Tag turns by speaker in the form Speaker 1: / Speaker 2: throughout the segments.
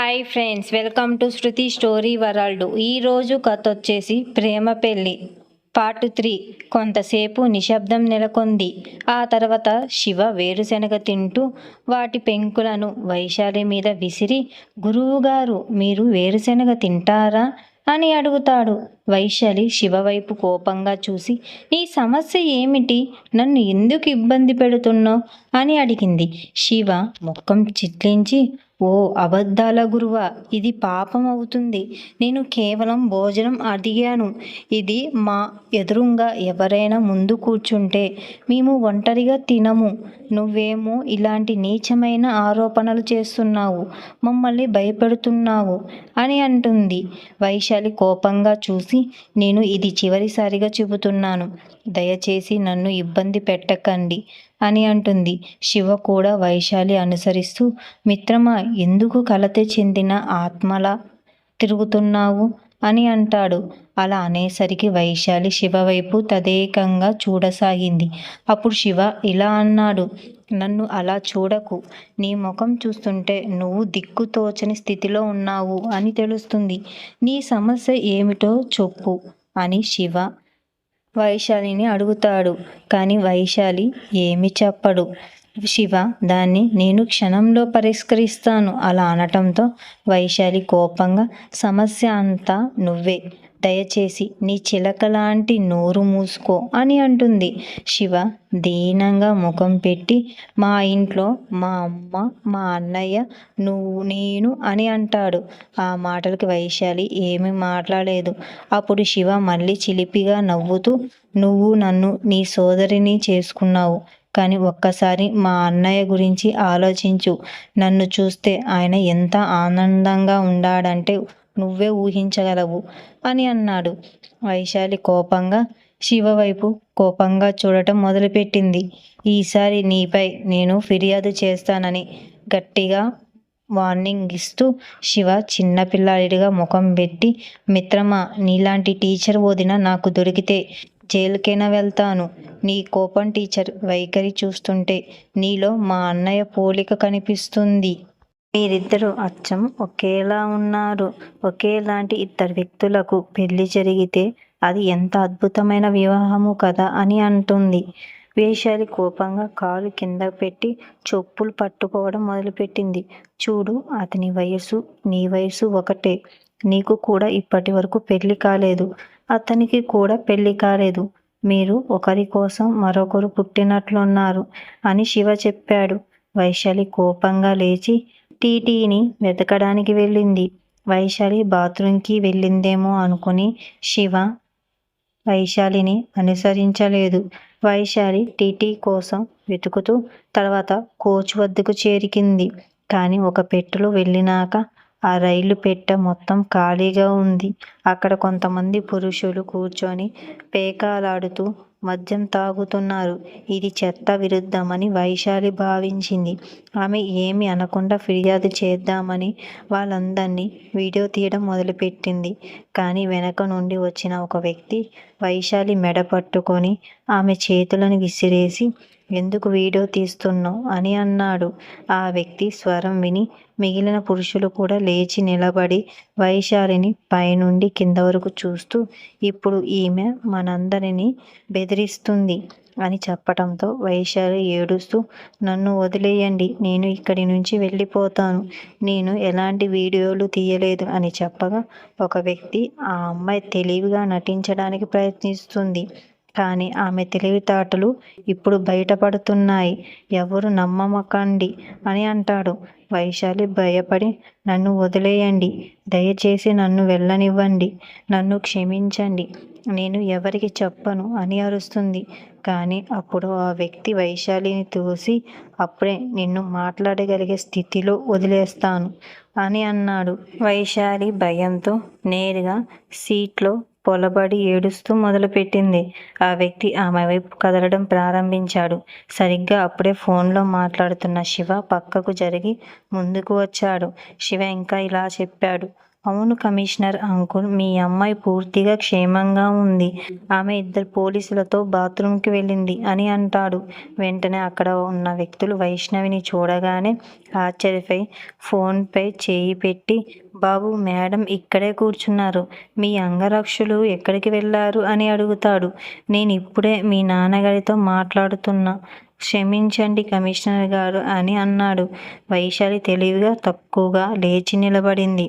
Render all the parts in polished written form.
Speaker 1: Hi friends, welcome to Shruti story world. ఈరోజు కథ వచ్చేసి ప్రేమ పెళ్ళి పార్ట్ 3. కొంతసేపు నిశ్శబ్దం నెలకొంది. ఆ తర్వాత శివ వేరుశనగ తింటూ వాటి పెంకులను వైశాలి మీద విసిరి, గురువుగారు మీరు వేరుశనగ తింటారా అని అడుగుతాడు. వైశాలి శివ వైపు కోపంగా చూసి, నీ సమస్య ఏమిటి, నన్ను ఎందుకు ఇబ్బంది పెడుతున్నావు అని అడిగింది. శివ ముఖం చిట్లించి, ఓ అబద్ధాల గురువా, ఇది పాపం అవుతుంది. నేను కేవలం భోజనం అడిగాను. ఇది మా ఎదురుంగా ఎవరైనా ముందు కూర్చుంటే మేము ఒంటరిగా తినము. నువ్వేమో ఇలాంటి నీచమైన ఆరోపణలు చేస్తున్నావు, మమ్మల్ని భయపెడుతున్నావు అని అంటుంది. వైశాలి కోపంగా చూసి, నేను ఇది చివరిసారిగా చెబుతున్నాను, దయచేసి నన్ను ఇబ్బంది పెట్టకండి అని అంటుంది. శివ కూడా వైశాలి అనుసరిస్తూ, మిత్రమా, ఎందుకు కలత చెందిన ఆత్మలా తిరుగుతున్నావు అని అంటాడు. అలా అనేసరికి వైశాలి శివ వైపు తదేకంగా చూడసాగింది. అప్పుడు శివ ఇలా అన్నాడు, నన్ను అలా చూడకు. నీ ముఖం చూస్తుంటే నువ్వు దిక్కుతోచని స్థితిలో ఉన్నావు అని తెలుస్తుంది. నీ సమస్య ఏమిటో చెప్పు అని శివ వైశాలిని అడుగుతాడు. కానీ వైశాలి ఏమి చెప్పడు. శివ దాన్ని నేను క్షణంలో పరిష్కరిస్తాను అలా అనటంతో వైశాలి కోపంగా, సమస్య అంతా నువ్వే, దయచేసి నీ చిలకలాంటి నోరు మూసుకో అని అంటుంది. శివ దీనంగా ముఖం పెట్టి, మా ఇంట్లో మా అమ్మ, మా అన్నయ్య, నువ్వు, నేను అని అంటాడు. ఆ మాటలకి వైశాలి ఏమీ మాట్లాడలేదు. అప్పుడు శివ మళ్ళీ చిలిపిగా నవ్వుతూ, నువ్వు నన్ను నీ సోదరిని చేసుకున్నావు, కానీ ఒక్కసారి మా అన్నయ్య గురించి ఆలోచించు. నన్ను చూస్తే ఆయన ఎంత ఆనందంగా ఉన్నాడంటే నువ్వే ఊహించగలవు అని అన్నాడు. వైశాలి కోపంగా శివ వైపు కోపంగా చూడటం మొదలుపెట్టింది. ఈసారి నీపై నేను ఫిర్యాదు చేస్తానని గట్టిగా వార్నింగ్ ఇస్తూ శివ చిన్నపిల్లాడిగా ముఖం పెట్టి, మిత్రమా, నీలాంటి టీచర్ వదిన నాకు దొరికితే జైలుకైనా వెళ్తాను. నీ కోపం టీచర్ వైఖరి చూస్తుంటే నీలో మా అన్నయ్య పోలిక కనిపిస్తుంది. మీరిద్దరూ అచ్చం ఒకేలా ఉన్నారు. ఒకేలాంటి ఇద్దరు వ్యక్తులకు పెళ్లి జరిగితే అది ఎంత అద్భుతమైన వివాహము కదా అని అంటుంది. వైశాలి కోపంగా కాలు కింద పెట్టి చెప్పులు పట్టుకోవడం మొదలుపెట్టింది. చూడు, అతని వయసు నీ వయసు ఒకటే. నీకు కూడా ఇప్పటి వరకు పెళ్లి కాలేదు, అతనికి కూడా పెళ్లి కాలేదు. మీరు ఒకరి కోసం మరొకరు పుట్టినట్లున్నారు అని శివ చెప్పాడు. వైశాలి కోపంగా లేచి టీటీని వెతకడానికి వెళ్ళింది. వైశాలి బాత్రూంకి వెళ్ళిందేమో అనుకుని శివ వైశాలిని అనుసరించలేదు. వైశాలి టీటీ కోసం వెతుకుతూ తర్వాత కోచ్ వద్దకు చేరికింది. కానీ ఒక పెట్టెలో వెళ్ళినాక ఆ రైలు పెట్టె మొత్తం ఖాళీగా ఉంది. అక్కడ కొంతమంది పురుషులు కూర్చొని పేకాలాడుతూ మద్యం తాగుతున్నారు. ఇది చట్ట విరుద్ధమని వైశాలి భావించింది. ఆమె ఏమీ అనకుండా ఫిర్యాదు చేద్దామని వాళ్ళందరినీ వీడియో తీయడం మొదలుపెట్టింది. కానీ వెనక నుండి వచ్చిన ఒక వ్యక్తి వైశాలి మెడ పట్టుకొని ఆమె చేతులను విసిరేసి, ఎందుకు వీడియో తీస్తున్నావు అని అన్నాడు. ఆ వ్యక్తి స్వరం విని మిగిలిన పురుషులు కూడా లేచి నిలబడి వైశాలిని పైనుండి కింద వరకు చూస్తూ, ఇప్పుడు ఈమె మనందరినీ బెదిరిస్తుంది అని చెప్పటంతో వైశాలి ఏడుస్తూ, నన్ను వదిలేయండి, నేను ఇక్కడి నుంచి వెళ్ళిపోతాను, నేను ఎలాంటి వీడియోలు తీయలేదు అని చెప్పగా ఒక వ్యక్తి ఆ అమ్మాయి తెలివిగా నటించడానికి ప్రయత్నిస్తుంది. కానీ ఆమె తెలివితేటలు ఇప్పుడు బయటపడుతున్నాయి, ఎవరు నమ్మకండి అని అంటాడు. వైశాలి భయపడి, నన్ను వదిలేయండి, దయచేసి నన్ను వెళ్ళనివ్వండి, నన్ను క్షమించండి, నేను ఎవరికి చెప్పను అని అరుస్తుంది. కానీ అప్పుడు ఆ వ్యక్తి వైశాలిని చూసి, అప్పుడే నిన్ను మాట్లాడగలిగే స్థితిలో వదిలేస్తాను అని అన్నాడు. వైశాలి భయంతో నేరుగా సీట్లో పొలబడి ఏడుస్తూ మొదలుపెట్టింది. ఆ వ్యక్తి ఆమె వైపు కదలడం ప్రారంభించాడు. సరిగ్గా అప్పుడే ఫోన్లో మాట్లాడుతున్న శివ పక్కకు జరిగి ముందుకు వచ్చాడు. శివ ఇంకా ఇలా చెప్పాడు, అవును కమిషనర్ అంకుల్, మీ అమ్మాయి పూర్తిగా క్షేమంగా ఉంది. ఆమె 2 పోలీసులతో బాత్రూంకి వెళ్ళింది అని అంటాడు. వెంటనే అక్కడ ఉన్న వ్యక్తులు వైష్ణవిని చూడగానే ఆశ్చర్యపోయి ఫోన్పై చేయి పెట్టి, బాబు మేడం ఇక్కడే కూర్చున్నారు. మీ అంగరక్షకులు ఎక్కడికి వెళ్ళారు అని అడుగుతాడు. నేను ఇప్పుడే మీ నాన్నగారితో మాట్లాడుతున్నా. క్షమించండి కమిషనర్ గారు అని అన్నాడు. వైశాలి తెలివిగా తక్కువగా లేచి నిలబడింది.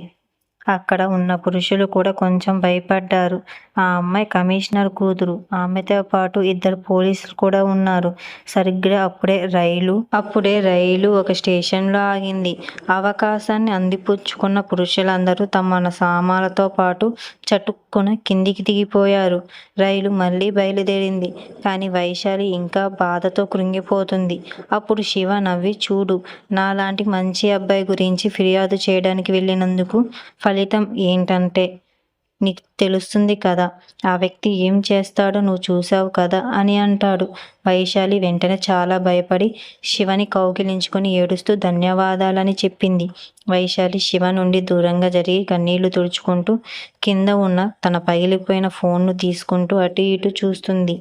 Speaker 1: అక్కడ ఉన్న పురుషులు కూడా కొంచెం భయపడ్డారు. ఆ అమ్మాయి కమిషనర్ కూతురు. ఆమెతో పాటు 2 పోలీసులు కూడా ఉన్నారు. సరిగ్గా అప్పుడే రైలు ఒక స్టేషన్లో ఆగింది. అవకాశాన్ని అందిపుచ్చుకున్న పురుషులందరూ తమ సామాన్లతో పాటు చటుక్కున కిందికి దిగిపోయారు. రైలు మళ్ళీ బయలుదేరింది. కానీ వైశాలి ఇంకా బాధతో కృంగిపోతుంది. అప్పుడు శివ నవ్వి, చూడు, నాలాంటి మంచి అబ్బాయి గురించి ఫిర్యాదు చేయడానికి వెళ్ళినందుకు ఫలితం ఏంటంటే నీకు తెలుస్తుంది కదా, ఆ వ్యక్తి ఏం చేస్తాడో నువ్వు చూసావు కదా అని అంటాడు. వైశాలి వెంటనే చాలా భయపడి శివని కౌగిలించుకొని ఏడుస్తూ ధన్యవాదాలని చెప్పింది. వైశాలి శివ నుండి దూరంగా జరిగి కన్నీళ్లు తుడుచుకుంటూ కింద ఉన్న తన పగిలిపోయిన ఫోన్ను తీసుకుంటూ అటు ఇటు చూస్తుంది.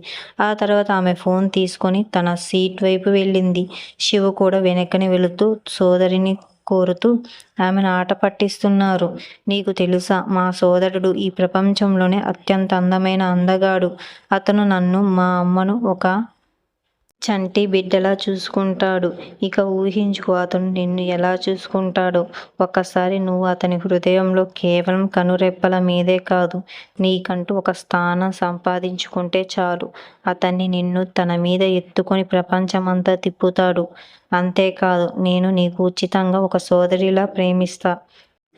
Speaker 1: ఆ తర్వాత ఆమె ఫోన్ తీసుకొని తన సీట్ వైపు వెళ్ళింది. శివ కూడా వెనక్కని వెళుతూ సోదరిని కోరుతూ ఆమెను ఆట పట్టిస్తున్నారు. నీకు తెలుసా, మా సోదరుడు ఈ ప్రపంచంలోనే అత్యంత అందమైన అందగాడు. అతను నన్ను, మా అమ్మను ఒక చంటి బిడ్డలా చూసుకుంటాడు. ఇక ఊహించుకో అతను నిన్ను ఎలా చూసుకుంటాడో. ఒక్కసారి నువ్వు అతని హృదయంలో కేవలం కనురెప్పల మీదే కాదు, నీకంటూ ఒక స్థానం సంపాదించుకుంటే చాలు. అతన్ని నిన్ను తన మీద ఎత్తుకొని ప్రపంచమంతా తిప్పుతాడు. అంతేకాదు, నేను నీకు ఉచితంగా ఒక సోదరిలా ప్రేమిస్తా.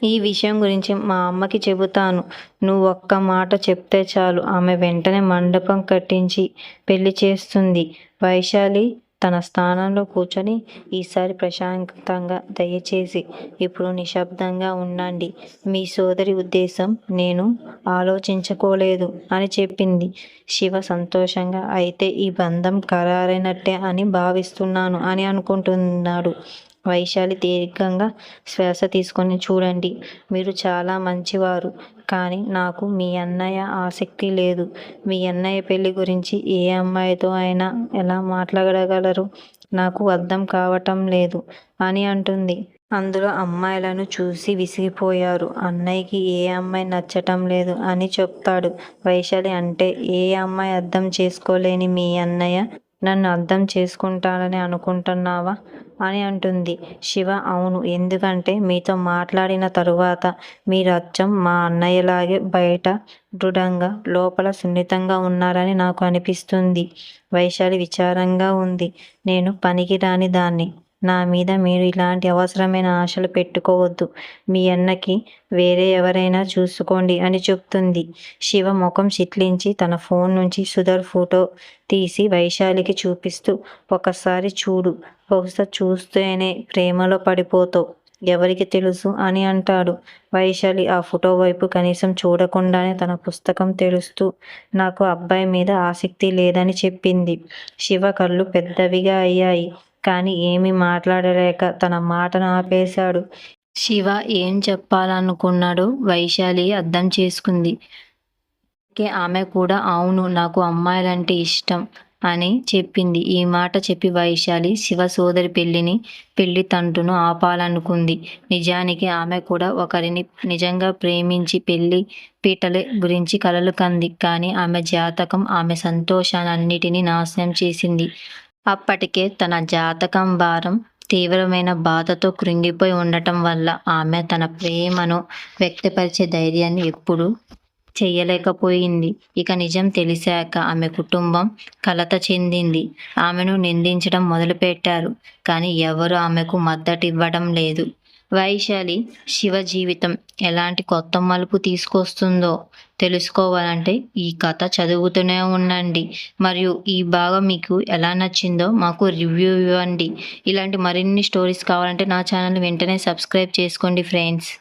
Speaker 1: ఈ విషయం గురించి మా అమ్మకి చెబుతాను. నువ్వు ఒక్క మాట చెప్తే చాలు, ఆమె వెంటనే మండపం కట్టించి పెళ్లి చేస్తుంది. వైశాలి తన స్థానంలో కూర్చొని, ఈసారి ప్రశాంతంగా, దయచేసి ఇప్పుడు నిశ్శబ్దంగా ఉండండి. మీ సోదరి ఉద్దేశం నేను ఆలోచించుకోలేదు అని చెప్పింది. శివ సంతోషంగా, అయితే ఈ బంధం ఖరారైనట్టే అని భావిస్తున్నాను అని అనుకుంటున్నాడు. వైశాలి దీర్ఘంగా శ్వాస తీసుకొని, చూడండి, మీరు చాలా మంచివారు. కానీ నాకు మీ అన్నయ్య ఆసక్తి లేదు. మీ అన్నయ్య పెళ్లి గురించి ఏ అమ్మాయితో అయినా ఎలా మాట్లాడగలరు? నాకు అర్థం కావటం లేదు అని అంటుంది. అందులో అమ్మాయిలను చూసి విసిగిపోయారు. అన్నయ్యకి ఏ అమ్మాయి నచ్చటం లేదు అని చెప్తాడు. వైశాలి అంటే, ఏ అమ్మాయి అర్థం చేసుకోలేని మీ అన్నయ్య నన్ను అర్థం చేసుకుంటాడని అనుకుంటున్నావా అని అంటుంది. శివ, అవును, ఎందుకంటే మీతో మాట్లాడిన తరువాత మీరు అచ్చం మా అన్నయ్యలాగే బయట దృఢంగా, లోపల సున్నితంగా ఉన్నారని నాకు అనిపిస్తుంది. వైశాలి విచారంగా ఉంది. నేను పనికిరాని దాన్ని. నా మీద మీరు ఇలాంటి అవసరమైన ఆశలు పెట్టుకోవద్దు. మీ అన్నకి వేరే ఎవరైనా చూసుకోండి అని చెప్తుంది. శివ ముఖం చిట్లించి తన ఫోన్ నుంచి సుధర్ ఫోటో తీసి వైశాలికి చూపిస్తూ, ఒకసారి చూడు, బహుశా చూస్తేనే ప్రేమలో పడిపోతావు, ఎవరికి తెలుసు అని అంటాడు. వైశాలి ఆ ఫోటో వైపు కనీసం చూడకుండానే తన పుస్తకం తెరుస్తూ, నాకు అబ్బాయి మీద ఆసక్తి లేదని చెప్పింది. శివ కళ్ళు పెద్దవిగా అయ్యాయి. కానీ ఏమీ మాట్లాడలేక తన మాటను ఆపేశాడు. శివ ఏం చెప్పాలనుకున్నాడో వైశాలి అర్థం చేసుకుంది. ఆమె కూడా అవును, నాకు అమ్మాయిలంటే ఇష్టం అని చెప్పింది. ఈ మాట చెప్పి వైశాలి శివ సోదరి పెళ్లి తంటును ఆపాలనుకుంది. నిజానికి ఆమె కూడా ఒకరిని నిజంగా ప్రేమించి పెళ్లి పీటల గురించి కలలు కంది. కానీ ఆమె జాతకం ఆమె సంతోషాలన్నిటినీ నాశనం చేసింది. అప్పటికే తన జాతకం భారం తీవ్రమైన బాధతో కృంగిపోయి ఉండటం వల్ల ఆమె తన ప్రేమను వ్యక్తపరిచే ధైర్యాన్ని ఎప్పుడూ చెయ్యలేకపోయింది. ఇక నిజం తెలిసాక ఆమె కుటుంబం కలత చెందింది. ఆమెను నిందించడం మొదలుపెట్టారు. కానీ ఎవరు ఆమెకు మద్దతు ఇవ్వడం లేదు. వైశాలి శివ జీవితం ఎలాంటి కొత్త మలుపు తీసుకొస్తుందో తెలుసుకోవాలంటే ఈ కథ చదువుతూనే ఉండండి. మరియు ఈ భాగం మీకు ఎలా నచ్చిందో మాకు రివ్యూ ఇవ్వండి. ఇలాంటి మరిన్ని స్టోరీస్ కావాలంటే నా ఛానల్ వెంటనే సబ్స్క్రైబ్ చేసుకోండి ఫ్రెండ్స్.